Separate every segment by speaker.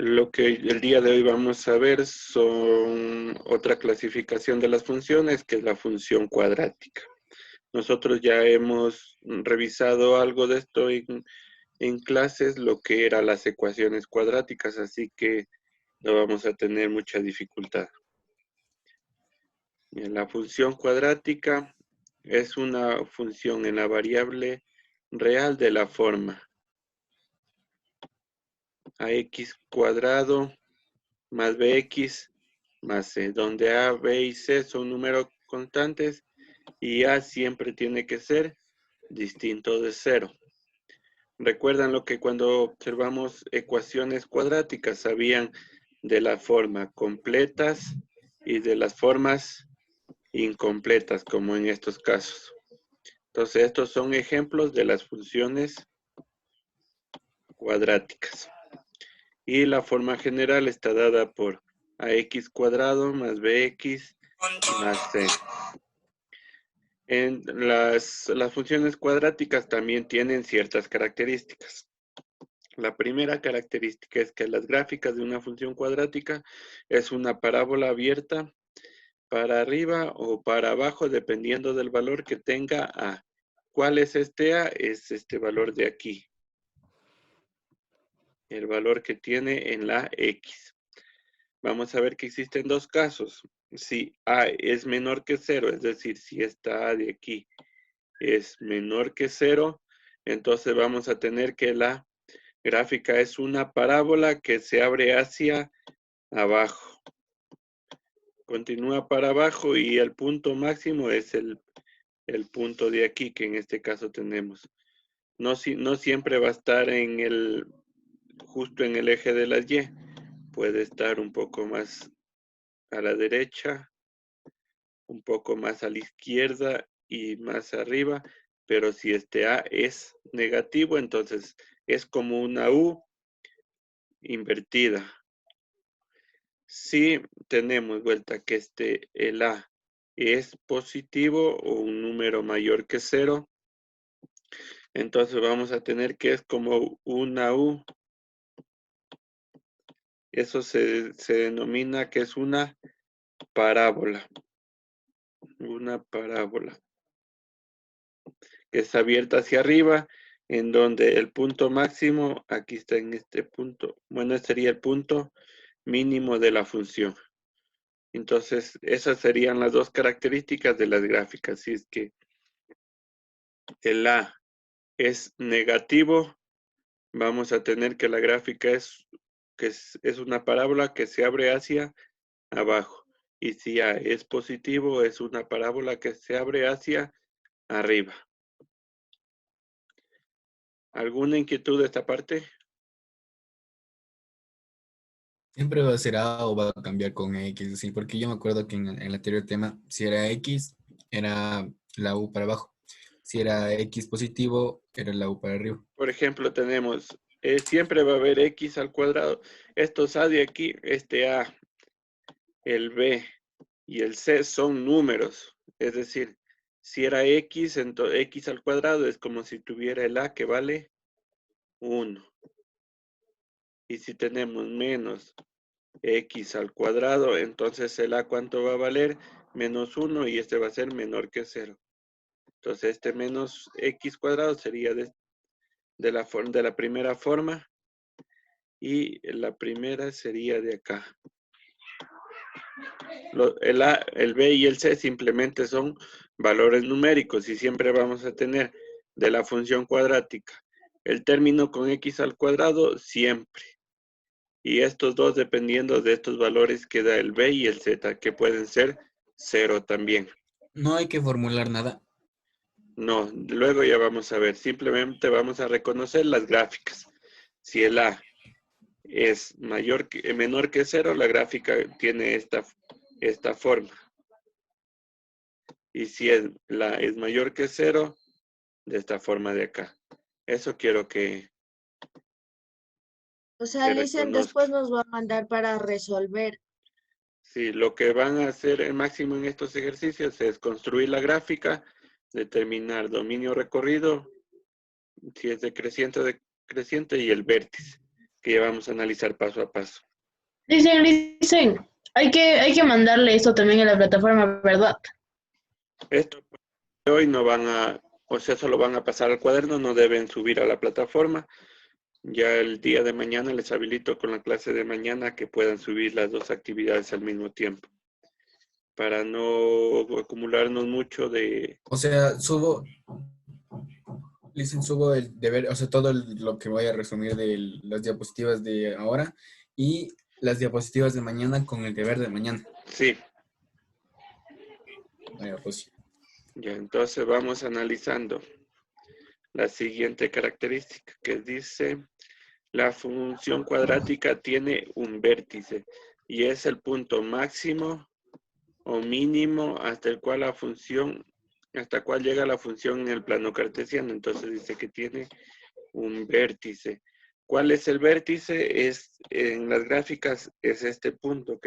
Speaker 1: Lo que el día de hoy vamos a ver son otra clasificación de las funciones, que es la función cuadrática. Nosotros ya hemos revisado algo de esto en clases, lo que eran las ecuaciones cuadráticas, así que no vamos a tener mucha dificultad. La función cuadrática es una función en la variable real de la forma ax cuadrado más bx más c, donde a, b y c son números constantes y a siempre tiene que ser distinto de 0. Recuerdan lo que cuando observamos ecuaciones cuadráticas sabían de la forma completas y de las formas incompletas, como en estos casos. Entonces, estos son ejemplos de las funciones cuadráticas. Y la forma general está dada por ax cuadrado más bx más c. Las funciones cuadráticas también tienen ciertas características. La primera característica es que las gráficas de una función cuadrática es una parábola abierta para arriba o para abajo, dependiendo del valor que tenga a. ¿Cuál es este a? Es este valor de aquí. El valor que tiene en la x. Vamos a ver que existen dos casos. Si a es menor que 0, es decir, si esta a de aquí es menor que 0, entonces vamos a tener que la gráfica es una parábola que se abre hacia abajo. Continúa para abajo y el punto máximo es el punto de aquí, que en este caso tenemos. No siempre va a estar justo en el eje de las Y. Puede estar un poco más a la derecha, un poco más a la izquierda y más arriba, pero si este A es negativo, entonces es como una U invertida. Si tenemos vuelta que el A es positivo o un número mayor que 0, entonces vamos a tener que es como una U. Eso se denomina que es una parábola. Una parábola que está abierta hacia arriba, en donde el punto máximo, aquí está en este punto, bueno, este sería el punto mínimo de la función. Entonces, esas serían las dos características de las gráficas. Si es que el A es negativo, vamos a tener que la gráfica es una parábola que se abre hacia abajo. Y si A es positivo, es una parábola que se abre hacia arriba. ¿Alguna inquietud de esta parte?
Speaker 2: Siempre va a ser A o va a cambiar con X, sí, porque yo me acuerdo que en el anterior tema, si era X, era la U para abajo. Si era X positivo, era la U para arriba.
Speaker 1: Por ejemplo, tenemos, siempre va a haber x al cuadrado. Estos a de aquí, este a, el b y el c son números. Es decir, si era x, entonces x al cuadrado es como si tuviera el a que vale 1. Y si tenemos menos x al cuadrado, entonces el a, ¿cuánto va a valer? Menos 1 y este va a ser menor que 0. Entonces este menos x cuadrado sería de la primera forma. Y la primera sería de acá. El A, el B y el C simplemente son valores numéricos y siempre vamos a tener de la función cuadrática el término con x al cuadrado siempre. Y estos dos dependiendo de estos valores que da el B y el Z, que pueden ser 0 también.
Speaker 2: No hay que formular nada.
Speaker 1: No, luego ya vamos a ver. Simplemente vamos a reconocer las gráficas. Si el A es menor que 0, la gráfica tiene esta forma. Y si es mayor que 0, de esta forma de acá. Eso quiero que
Speaker 3: O sea, dicen, después
Speaker 1: reconozcan.
Speaker 3: nos va a mandar para resolver.
Speaker 1: Sí, lo que van a hacer el máximo en estos ejercicios es construir la gráfica, determinar dominio recorrido, si es decreciente y el vértice. que ya vamos a analizar paso a paso.
Speaker 4: Dicen, hay que mandarle esto también a la plataforma, ¿verdad?
Speaker 1: Esto hoy no van a, o sea, solo van a pasar al cuaderno, no deben subir a la plataforma. Ya el día de mañana les habilito con la clase de mañana que puedan subir las dos actividades al mismo tiempo. Para no acumularnos mucho de...
Speaker 2: O sea, subo el deber, o sea, lo que voy a resumir de las diapositivas de ahora y las diapositivas de mañana con el deber de mañana.
Speaker 1: Sí,
Speaker 2: Bueno, pues
Speaker 1: ya entonces vamos analizando la siguiente característica que dice la función cuadrática tiene un vértice y es el punto máximo o mínimo hasta el cual hasta cuál llega la función en el plano cartesiano. Entonces dice que tiene un vértice. ¿Cuál es el vértice? En las gráficas es este punto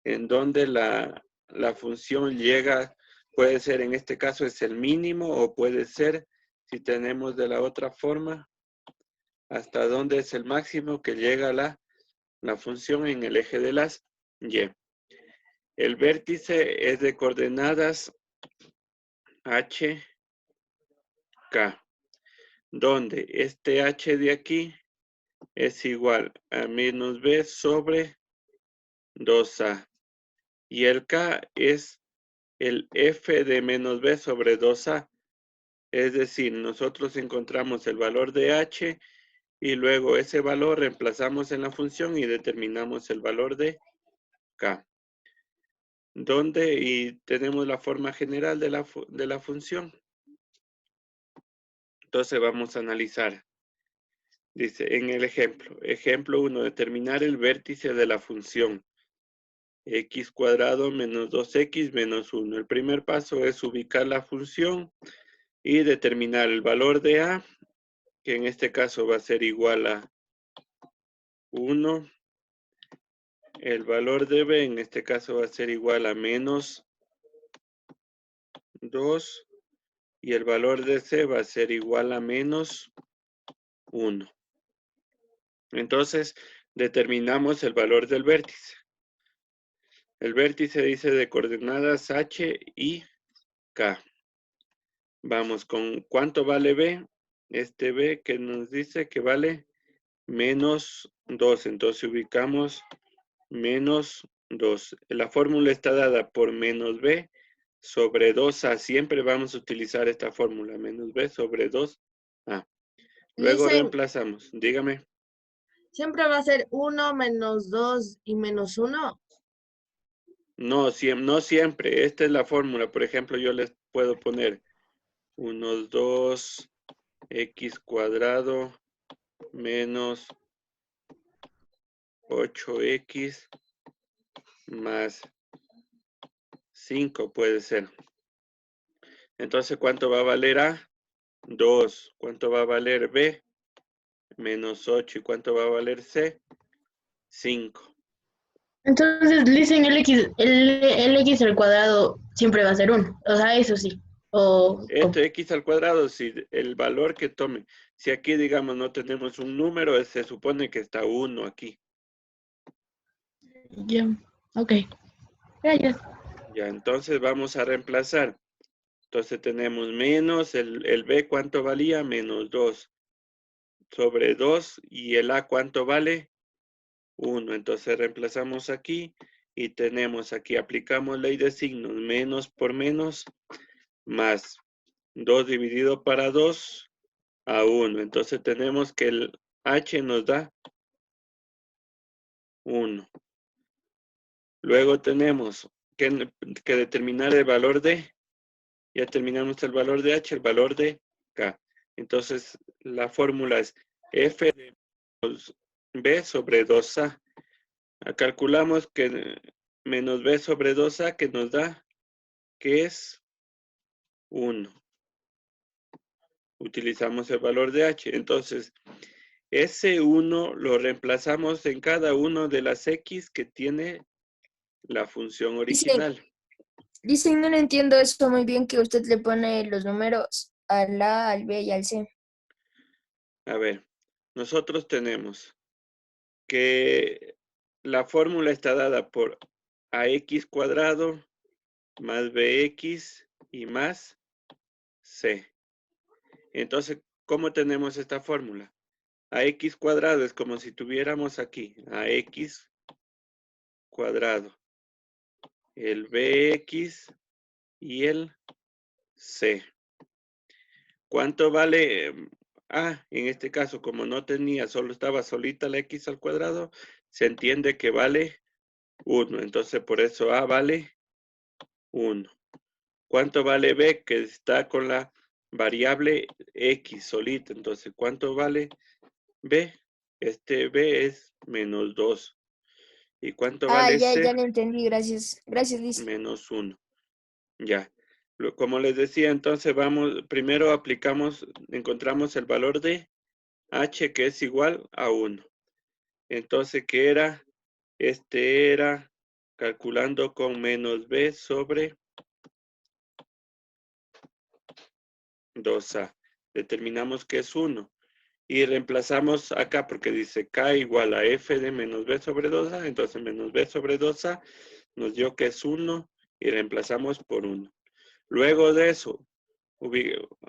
Speaker 1: en donde la función llega, puede ser en este caso es el mínimo o puede ser, si tenemos de la otra forma, hasta dónde es el máximo que llega la función en el eje de las y. El vértice es de coordenadas h, k, donde este h de aquí es igual a menos b sobre 2a. Y el k es el f de menos b sobre 2a. Es decir, nosotros encontramos el valor de h y luego ese valor reemplazamos en la función y determinamos el valor de k. Y tenemos la forma general de la función. Entonces vamos a analizar. Dice en el ejemplo 1, determinar el vértice de la función x cuadrado menos 2x menos 1. El primer paso es ubicar la función y determinar el valor de a, que en este caso va a ser igual a 1. El valor de b en este caso va a ser igual a menos 2. Y el valor de c va a ser igual a menos 1. Entonces, determinamos el valor del vértice. El vértice dice de coordenadas h y k. Vamos con ¿cuánto vale b? Este b que nos dice que vale menos 2. Entonces ubicamos menos 2. La fórmula está dada por menos b sobre 2a. Siempre vamos a utilizar esta fórmula, menos b sobre 2a. Luego
Speaker 3: Dicen,
Speaker 1: reemplazamos. Dígame.
Speaker 3: siempre va a ser 1 menos 2 y menos 1.
Speaker 1: No, no siempre. Esta es la fórmula. Por ejemplo, yo les puedo poner unos 2x cuadrado menos 8x más 5 puede ser. Entonces, ¿cuánto va a valer A? 2. ¿Cuánto va a valer B? Menos 8. ¿Y cuánto va a valer C? 5.
Speaker 4: Entonces, dicen el x al cuadrado siempre va a ser 1. O sea, eso sí. O,
Speaker 1: Esto x al cuadrado, si el valor que tome. Si aquí, digamos, no tenemos un número, se supone que está 1 aquí.
Speaker 4: ya, ok. Ya.
Speaker 1: Ya, entonces vamos a reemplazar. Entonces tenemos menos, el B, ¿cuánto valía? Menos 2 sobre 2. ¿Y el A cuánto vale? 1. Entonces reemplazamos aquí y tenemos aquí, aplicamos ley de signos, menos por menos, más 2 dividido para 2 a 1. Entonces tenemos que el H nos da 1. Luego tenemos que determinar el valor de, ya terminamos el valor de H, el valor de K. Entonces la fórmula es F de B sobre 2A. Calculamos que menos B sobre 2A que nos da que es 1. Utilizamos el valor de H. Entonces, ese 1 lo reemplazamos en cada una de las X que tiene la función original.
Speaker 5: Dicen, no le entiendo eso muy bien, que usted le pone los números al A, al B y al C.
Speaker 1: A ver, nosotros tenemos que la fórmula está dada por ax cuadrado más bx y más c. Entonces, ¿cómo tenemos esta fórmula? Ax cuadrado es como si tuviéramos aquí ax cuadrado, el bx y el c. ¿Cuánto vale a? En este caso, como no tenía, solo estaba solita la x al cuadrado, se entiende que vale 1. Entonces, por eso a vale 1. ¿Cuánto vale b? Que está con la variable x solita. Entonces, ¿cuánto vale b? Este b es menos 2. ¿Y cuánto
Speaker 5: Ah,
Speaker 1: vale
Speaker 5: ya
Speaker 1: c?
Speaker 5: lo entendí, gracias. Gracias, Liz.
Speaker 1: Menos 1. Ya. Como les decía, entonces primero aplicamos, encontramos el valor de h, que es igual a 1. Entonces, ¿qué era? Este era calculando con menos b sobre 2a. Determinamos que es 1. Y reemplazamos acá porque dice k igual a f de menos b sobre 2a. Entonces, menos b sobre 2a nos dio que es 1 y reemplazamos por 1. Luego de eso,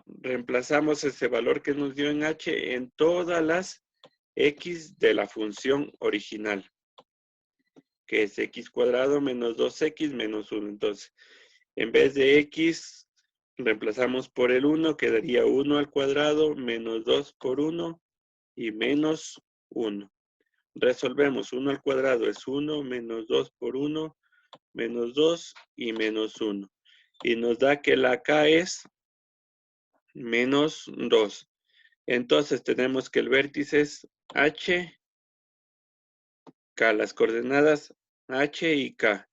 Speaker 1: reemplazamos ese valor que nos dio en h en todas las x de la función original, que es x cuadrado menos 2x menos 1. Entonces, en vez de x, reemplazamos por el 1, quedaría 1 al cuadrado menos 2 por 1 y menos 1. Resolvemos. 1 al cuadrado es 1, menos 2 por 1, menos 2 y menos 1. Y nos da que la k es menos 2. Entonces tenemos que el vértice es h, k, las coordenadas h y k.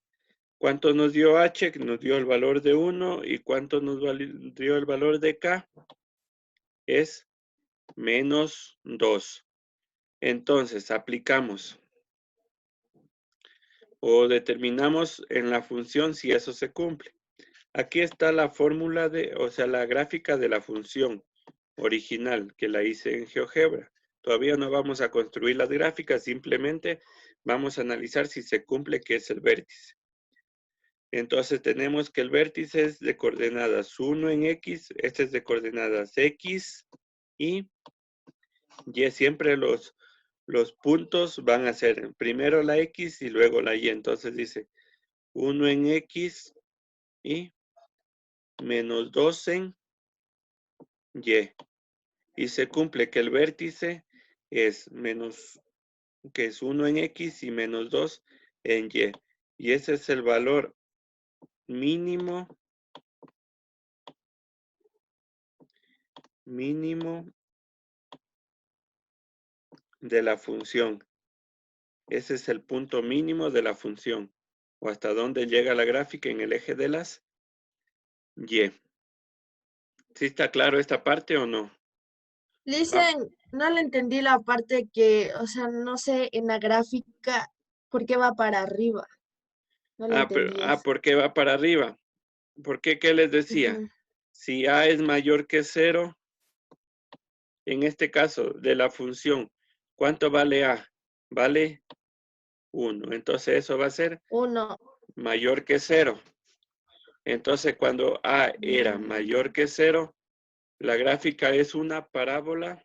Speaker 1: ¿Cuánto nos dio h? Nos dio el valor de 1. ¿Y cuánto nos dio el valor de k? Es menos 2. Entonces aplicamos o determinamos en la función si eso se cumple. Aquí está la fórmula o sea, la gráfica de la función original que la hice en GeoGebra. Todavía no vamos a construir las gráficas, simplemente vamos a analizar si se cumple, que es el vértice. Entonces tenemos que el vértice es de coordenadas 1 en x, este es de coordenadas x y y. Siempre los puntos van a ser primero la x y luego la y. Entonces dice 1 en x y menos 2 en y. Y se cumple que el vértice es que es 1 en x y menos 2 en y. Y ese es el valor mínimo de la función. Ese es el punto mínimo de la función. O hasta dónde llega la gráfica en el eje de las y. ¿Sí está claro esta parte o no?
Speaker 3: Listen, no le entendí la parte que, o sea, no sé en la gráfica por qué va para arriba. No le entendí eso.
Speaker 1: ¿Por qué va para arriba? ¿Por qué? ¿Qué les decía?
Speaker 3: Ujú.
Speaker 1: Si a es mayor que 0, en este caso de la función, ¿cuánto vale a? Vale 1. Entonces eso va a ser
Speaker 3: 1.
Speaker 1: mayor que 0. Entonces cuando a era mayor que 0, la gráfica es una parábola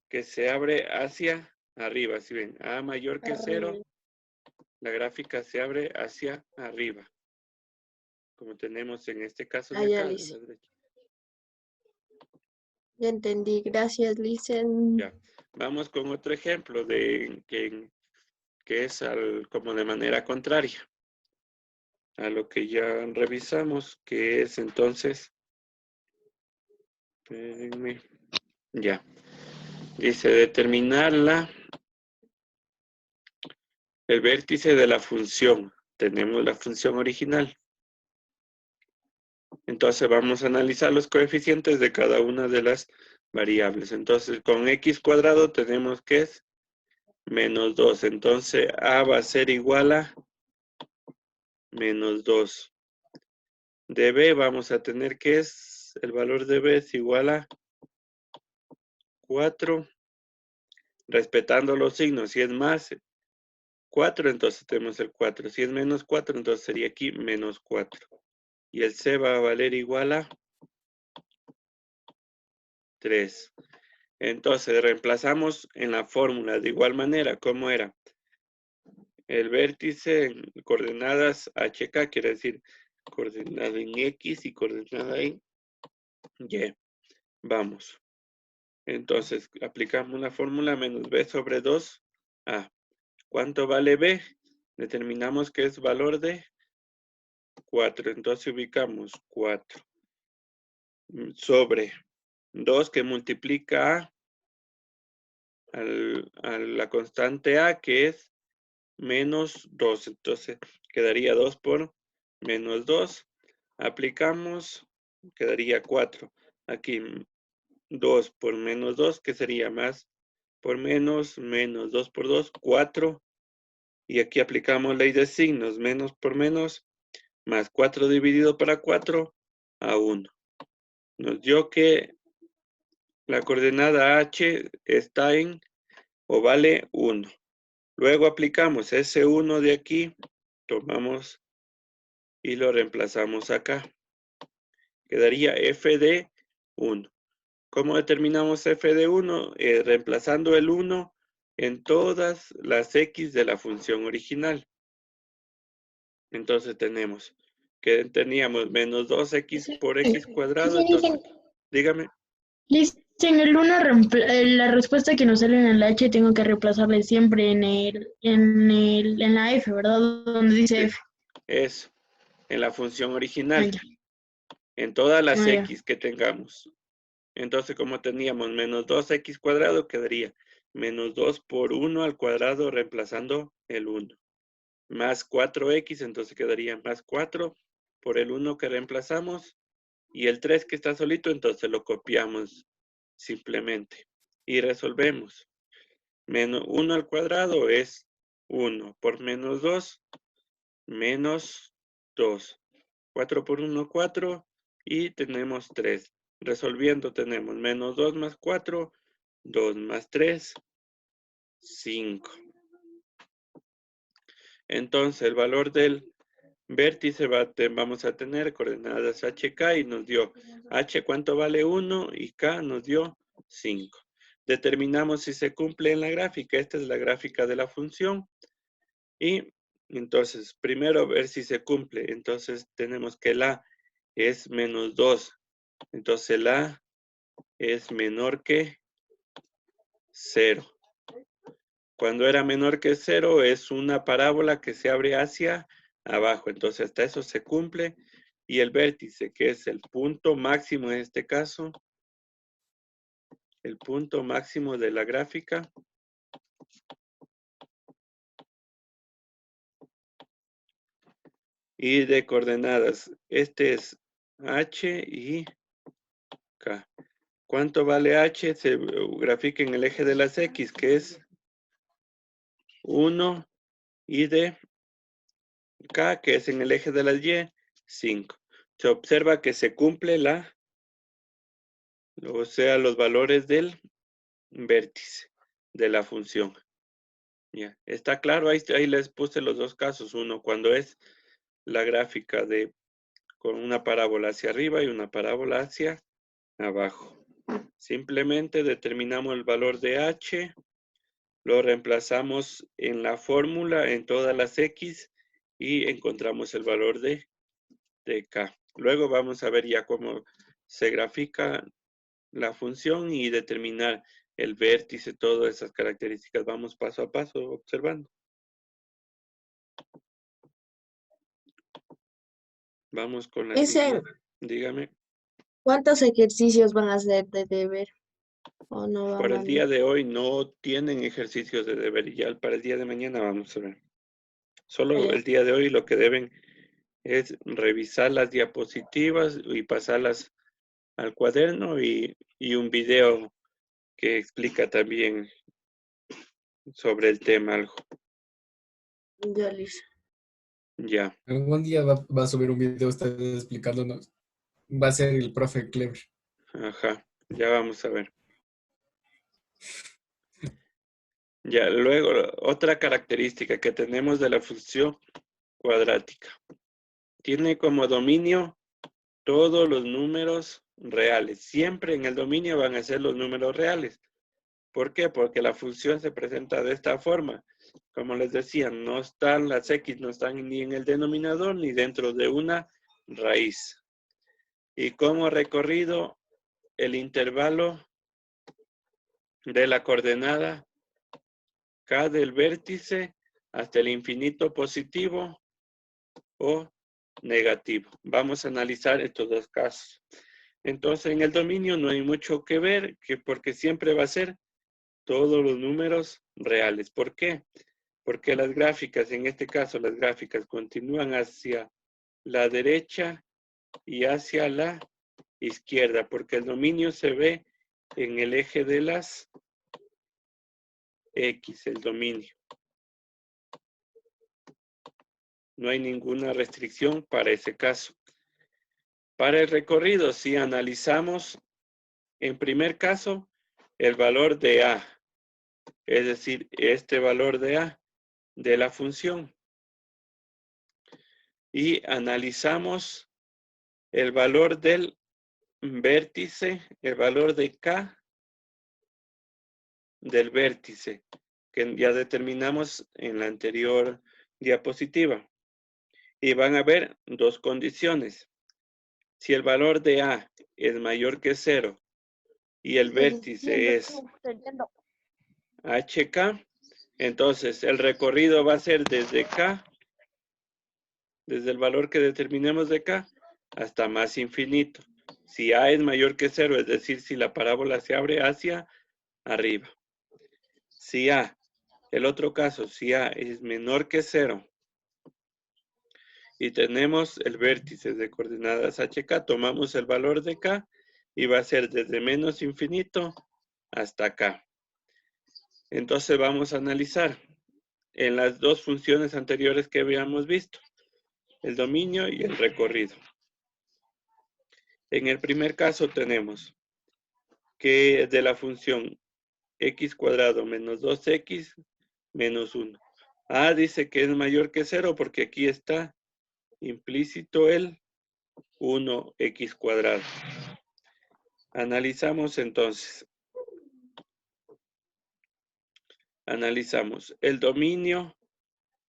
Speaker 1: que se abre hacia arriba. Si ven, a mayor que 0, la gráfica se abre hacia arriba. Como tenemos en este caso de
Speaker 3: Ya,
Speaker 1: acá, de
Speaker 3: Liz.
Speaker 1: la derecha.
Speaker 3: Ya entendí. Gracias, Listen.
Speaker 1: Ya. Vamos con otro ejemplo de que es como de manera contraria a lo que ya revisamos, que es entonces, espérenme, ya, dice determinar el vértice de la función. Tenemos la función original. Entonces vamos a analizar los coeficientes de cada una de las variables. Entonces con x cuadrado tenemos que es menos 2. Entonces a va a ser igual a menos 2. De b vamos a tener que el valor de b es igual a 4 respetando los signos. Si es más 4, entonces tenemos el 4. Si es menos 4, entonces sería aquí menos 4. Y el C va a valer igual a 3. Entonces reemplazamos en la fórmula de igual manera. ¿Cómo era? El vértice en coordenadas HK, quiere decir coordenada en X y coordenada en Y. Vamos. Entonces aplicamos la fórmula menos B sobre 2A. ¿Cuánto vale B? Determinamos que es valor de 4. Entonces ubicamos 4 sobre 2 que multiplica a la constante A, que es menos 2. Entonces quedaría 2 por menos 2. Aplicamos, quedaría 4. Aquí 2 por menos 2, que sería más por menos 2 por 2, 4. Y aquí aplicamos ley de signos, menos por menos, más 4 dividido para 4, a 1. Nos dio que la coordenada H está en o vale 1. Luego aplicamos ese 1 de aquí, tomamos y lo reemplazamos acá. Quedaría f de 1. ¿Cómo determinamos f de 1? Reemplazando el 1 en todas las x de la función original. Entonces tenemos que teníamos menos 2x por x cuadrado. Entonces, dígame.
Speaker 4: En el 1, la respuesta que nos sale en el H tengo que reemplazarle siempre en la F, ¿verdad? Donde dice F.
Speaker 1: Eso, en la función
Speaker 4: Ah,
Speaker 1: original.
Speaker 4: ya.
Speaker 1: En todas las
Speaker 4: Ah, ya.
Speaker 1: x que tengamos. Entonces, como teníamos menos 2x cuadrado, quedaría menos 2 por 1 al cuadrado reemplazando el 1. Más 4x, entonces quedaría más 4 por el 1 que reemplazamos. Y el 3 que está solito, entonces lo copiamos simplemente. Y resolvemos. Menos 1 al cuadrado es 1 por menos 2, menos 2. 4 por 1, 4. Y tenemos 3. Resolviendo tenemos menos 2 más 4, 2 más 3, 5. Entonces el valor del vértice vamos a tener coordenadas HK y nos dio H cuánto vale 1 y K nos dio 5. Determinamos si se cumple en la gráfica. Esta es la gráfica de la función. Y entonces primero ver si se cumple. Entonces tenemos que la es menos 2. Entonces la es menor que 0. Cuando era menor que 0 es una parábola que se abre hacia abajo. Entonces hasta eso se cumple. Y el vértice, que es el punto máximo en este caso, el punto máximo de la gráfica, y de coordenadas. Este es H y K. ¿Cuánto vale H? Se grafica en el eje de las X, que es 1, y de K, que es en el eje de las Y, 5. Se observa que se cumple o sea, los valores del vértice de la función. Ya, está claro, ahí les puse los dos casos. Uno, cuando es la gráfica con una parábola hacia arriba y una parábola hacia abajo. Simplemente determinamos el valor de H, lo reemplazamos en la fórmula en todas las X y encontramos el valor de K. Luego vamos a ver ya cómo se grafica la función y determinar el vértice, todas esas características. Vamos paso a paso observando. Vamos con la siguiente. Dígame.
Speaker 3: ¿Cuántos ejercicios van a hacer de deber? ¿O no van
Speaker 1: Para
Speaker 3: a
Speaker 1: el día de hoy no tienen ejercicios de deber y ya para el día de mañana vamos a ver. Solo el día de hoy lo que deben es revisar las diapositivas y pasarlas al cuaderno y un video que explica también sobre el tema algo.
Speaker 3: Ya, Lisa.
Speaker 1: Ya.
Speaker 2: Algún día va a subir un video ustedes explicándonos. Va a ser el profe Clever.
Speaker 1: Ajá. Ya vamos a ver. Ya, luego, otra característica que tenemos de la función cuadrática. Tiene como dominio todos los números reales. Siempre en el dominio van a ser los números reales. ¿Por qué? Porque la función se presenta de esta forma. Como les decía, no están las X, no están ni en el denominador ni dentro de una raíz. Y como recorrido, el intervalo de la coordenada K del vértice hasta el infinito positivo o negativo. Vamos a analizar estos dos casos. Entonces, en el dominio no hay mucho que ver, porque siempre va a ser todos los números reales. ¿Por qué? Porque las gráficas, en este caso las gráficas continúan hacia la derecha y hacia la izquierda, porque el dominio se ve en el eje de las X, el dominio. No hay ninguna restricción para ese caso. Para el recorrido, si analizamos, en primer caso, el valor de A, es decir, este valor de A de la función. Y analizamos el valor del vértice, el valor de K del vértice, que ya determinamos en la anterior diapositiva. Y van a haber dos condiciones. Si el valor de A es mayor que 0 y el vértice es HK, entonces el recorrido va a ser desde K, desde el valor que determinemos de K, hasta más infinito. Si A es mayor que 0, es decir, si la parábola se abre hacia arriba. Si A, el otro caso, si A es menor que 0 y tenemos el vértice de coordenadas HK, tomamos el valor de K y va a ser desde menos infinito hasta acá. Entonces vamos a analizar en las dos funciones anteriores que habíamos visto, el dominio y el recorrido. En el primer caso tenemos que de la función x cuadrado menos 2x menos 1. A dice que es mayor que 0 porque aquí está implícito el 1x cuadrado. Analizamos entonces. Analizamos el dominio,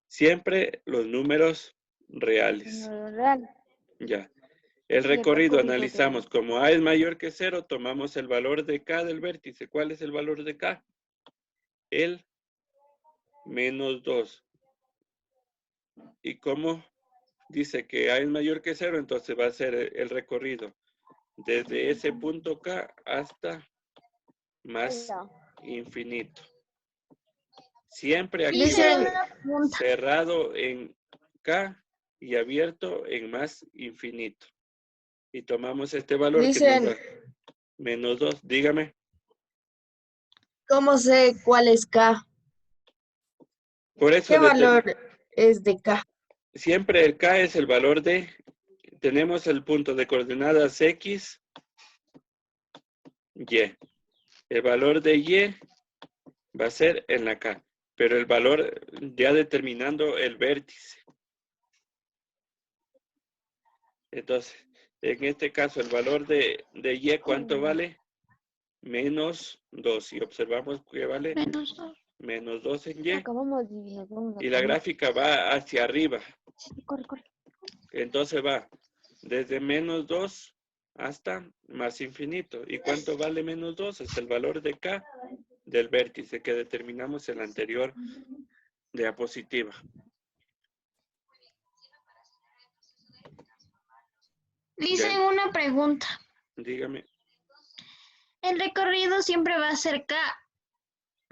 Speaker 1: siempre los números reales. Ya. El recorrido analizamos como A es mayor que 0, tomamos el valor de K del vértice. ¿Cuál es el valor de K? El menos 2. Y como dice que A es mayor que 0, entonces va a ser el recorrido desde ese punto K hasta más infinito. Siempre aquí cerrado en K y abierto en más infinito. Y tomamos este valor que nos da menos 2. Dígame.
Speaker 3: ¿Cómo sé cuál es K?
Speaker 1: Por eso
Speaker 3: ¿Qué valor es de K?
Speaker 1: Siempre el K es el valor de, tenemos el punto de coordenadas X, Y. El valor de Y va a ser en la K, pero el valor ya determinando el vértice. Entonces, en este caso, el valor de Y, ¿cuánto vale? Menos 2. Y observamos que vale menos 2 en Y. Y la gráfica va hacia arriba. Entonces va desde menos 2 hasta más infinito. ¿Y cuánto vale menos 2? Es el valor de K del vértice que determinamos en la anterior diapositiva.
Speaker 4: Dice una pregunta.
Speaker 1: Dígame.
Speaker 4: El recorrido siempre va a ser K.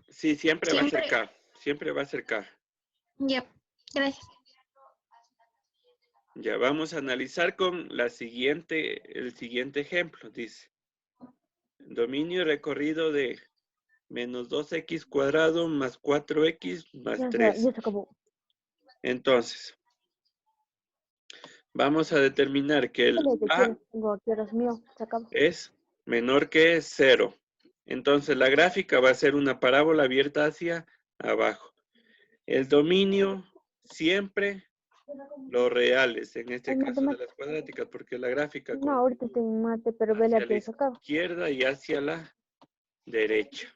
Speaker 1: Sí, siempre va a ser K. Siempre va a ser K.
Speaker 4: Ya, gracias.
Speaker 1: Ya, vamos a analizar con el siguiente ejemplo. Dice, dominio y recorrido de menos 2x cuadrado más 4x más 3.
Speaker 6: Ya se acabó.
Speaker 1: Entonces, vamos a determinar que el A es menor que 0. Entonces, la gráfica va a ser una parábola abierta hacia abajo. El dominio siempre los reales, en este caso de las cuadráticas, porque la gráfica
Speaker 6: No, ahorita estoy en mate, pero ve
Speaker 1: hacia
Speaker 6: la
Speaker 1: la
Speaker 6: que sacaba.
Speaker 1: izquierda y hacia la derecha.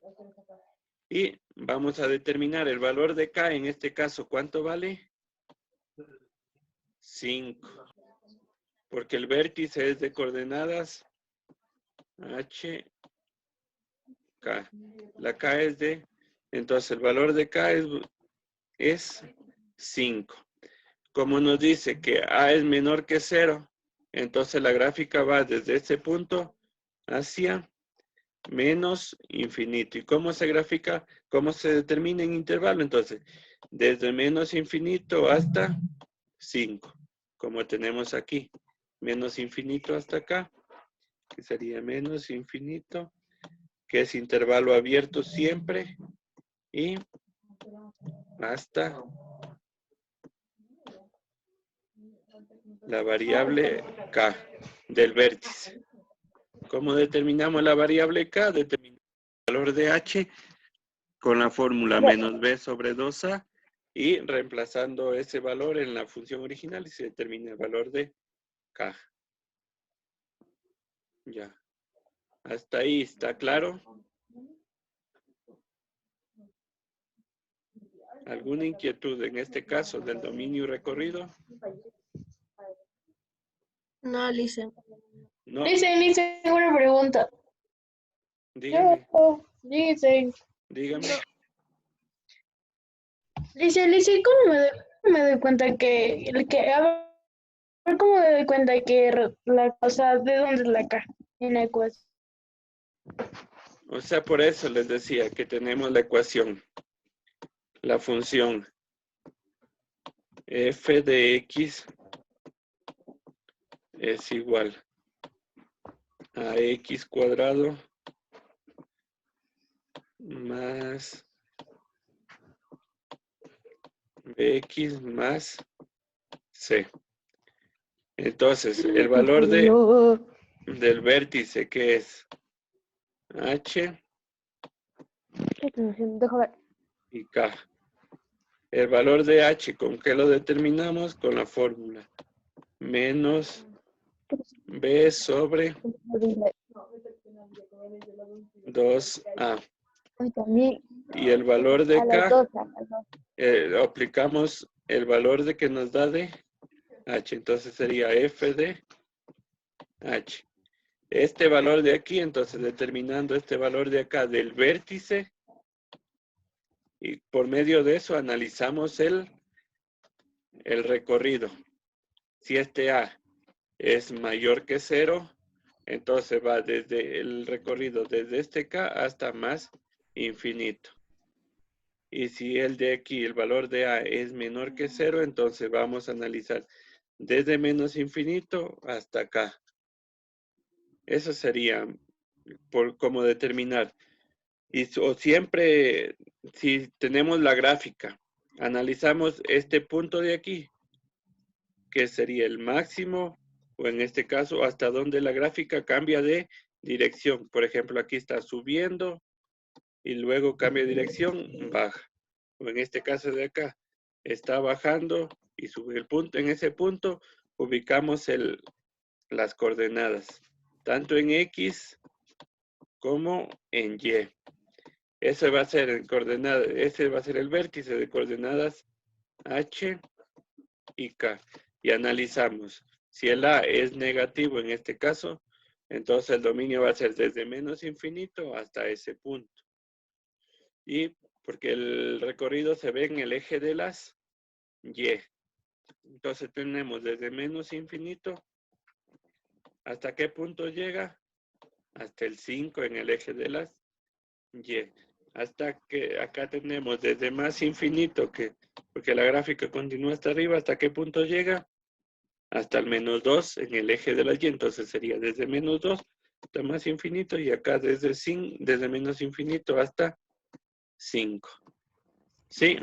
Speaker 1: Y vamos a determinar el valor de K, en este caso, ¿cuánto vale? 5. Porque el vértice es de coordenadas H, K. La K es de... Entonces, el valor de K es 5. Como nos dice que A es menor que 0, entonces la gráfica va desde este punto hacia menos infinito. ¿Y cómo se grafica? ¿Cómo se determina en intervalo? Entonces, desde menos infinito hasta 5, como tenemos aquí. Menos infinito hasta acá, que sería menos infinito, que es intervalo abierto siempre, y hasta la variable K del vértice. ¿Cómo determinamos la variable K? Determinamos el valor de H con la fórmula menos B sobre 2A y reemplazando ese valor en la función original y se determina el valor de K. Ya. Hasta ahí, ¿está claro? ¿Alguna inquietud en este caso del dominio recorrido?
Speaker 3: No, Lice.
Speaker 1: No.
Speaker 4: Dicen una pregunta.
Speaker 1: Dígame.
Speaker 4: Dicen.
Speaker 1: Dígame.
Speaker 4: Dice, ¿cómo me doy cuenta que a ver, cómo me doy cuenta que la cosa, ¿de dónde es la K en la ecuación?
Speaker 1: O sea, por eso les decía que tenemos la ecuación. La función f de x es igual a x cuadrado más bx más c. Entonces, el valor del vértice, que es h
Speaker 6: Deja ver.
Speaker 1: y k. El valor de h, ¿con qué lo determinamos? Con la fórmula menos b sobre 2a.
Speaker 6: También
Speaker 1: Y el valor de
Speaker 6: a las
Speaker 1: k,
Speaker 6: 2.
Speaker 1: aplicamos el valor de que nos da de h. Entonces sería f de h. Este valor de aquí, entonces determinando este valor de acá del vértice, y por medio de eso analizamos el recorrido. Si este A es mayor que 0, entonces va desde el recorrido desde este K hasta más infinito. Y si el de aquí, el valor de A es menor que 0, entonces vamos a analizar desde menos infinito hasta acá. Eso sería por cómo determinar. O siempre, si tenemos la gráfica, analizamos este punto de aquí, que sería el máximo, o en este caso, hasta donde la gráfica cambia de dirección. Por ejemplo, aquí está subiendo y luego cambia de dirección, baja. O en este caso de acá, está bajando y sube el punto. En ese punto ubicamos las coordenadas, tanto en X como en Y. Ese va a ser ese va a ser el vértice de coordenadas H y K. Y analizamos. Si el A es negativo en este caso, entonces el dominio va a ser desde menos infinito hasta ese punto. Y porque el recorrido se ve en el eje de las Y. Entonces tenemos desde menos infinito, ¿hasta qué punto llega? Hasta el 5 en el eje de las Y. Hasta que acá tenemos desde más infinito, porque la gráfica continúa hasta arriba, ¿hasta qué punto llega? Hasta el menos 2 en el eje de la Y. Entonces sería desde menos 2 hasta más infinito y acá desde menos infinito hasta 5. ¿Sí?